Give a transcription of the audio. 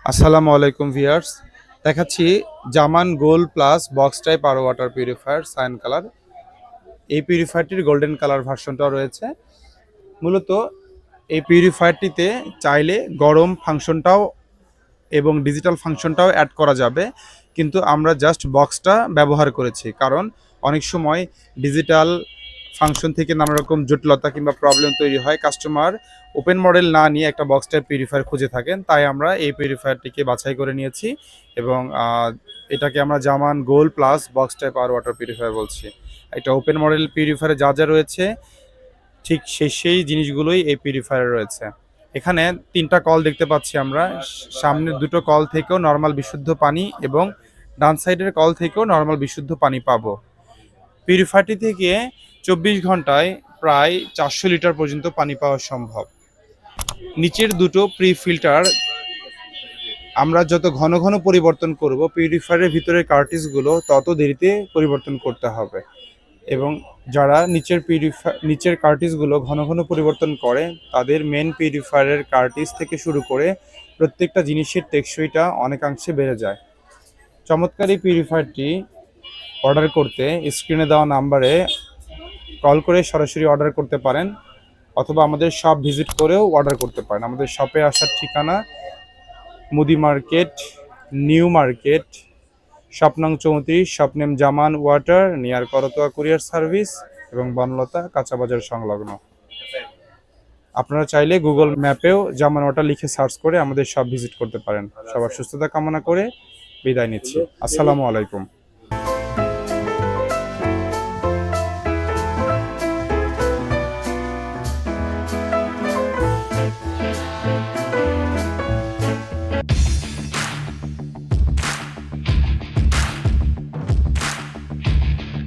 আসসালামু আলাইকুম ভিউয়ার্স। দেখাচ্ছি জামান গোল্ড প্লাস বক্স টাইপ আর ওয়াটার পিউরিফায়ার সায়ান কালার। এই পিউরিফায়ারটির গোল্ডেন কালার ভার্সনটাও রয়েছে। মূলত এই পিউরিফায়ারটিতে চাইলে গরম ফাংশনটাও এবং ডিজিটাল ফাংশনটাও অ্যাড করা যাবে, কিন্তু আমরা জাস্ট বক্সটা ব্যবহার করেছি, কারণ অনেক সময় ডিজিটাল ফাংশন থেকে নানা রকম জটিলতা কিংবা প্রবলেম তৈরি হয়। কাস্টমার ওপেন মডেল না নিয়ে একটা বক্স টাইপ পিউরিফায়ার খুঁজে থাকেন, তাই আমরা এই পিউরিফায়ারটিকে বাছাই করে নিয়েছি এবং এটাকে আমরা জামান গোল্ড প্লাস বক্স টাইপ আর ওয়াটার পিউরিফায়ার বলছি। একটা ওপেন মডেল পিউরিফায়ারে যা যা রয়েছে ঠিক সেই জিনিসগুলোই এই পিউরিফায়ারে রয়েছে। এখানে ৩টা কল দেখতে পাচ্ছি আমরা। সামনের দুটো কল থেকেও নরমাল বিশুদ্ধ পানি এবং ডান সাইডের কল থেকেও নরমাল বিশুদ্ধ পানি পাবো। পিউরিফায়ারটি থেকে ২৪ ঘন্টায় প্রায় ৪০০ লিটার পর্যন্ত পানি পাওয়া সম্ভব। নিচের দুটো প্রি ফিল্টার আমরা যত ঘন ঘন পরিবর্তন করব, পিউরিফায়ারের ভিতরের কার্টিজগুলো তত দেরিতে পরিবর্তন করতে হবে। এবং যারা নিচের কার্টিজগুলো ঘন ঘন পরিবর্তন করে, তাদের মেন পিউরিফায়ারের কার্টিজ থেকে শুরু করে প্রত্যেকটা জিনিসের টেকসইটা অনেকাংশে বেড়ে যায়। চমৎকার এই পিউরিফায়ারটি অর্ডার করতে স্ক্রিনে দেওয়া নাম্বারে কল করে সরাসরি অর্ডার করতে পারেন, অথবা আমাদের শপ ভিজিট করেও অর্ডার করতে পারেন। আমাদের শপে আসার ঠিকানা মুদি মার্কেট, নিউ মার্কেট, শপ নং 34, shop name Zaman water, near Karatoya courier service এবং বনলতা কাঁচা বাজার সংলগ্ন। আপনারা চাইলে গুগল ম্যাপেও জামান ওয়াটার লিখে সার্চ করে আমাদের শপ ভিজিট করতে পারেন। সবার সুস্থতা কামনা করে বিদায় নিচ্ছি। আসসালামু আলাইকুম।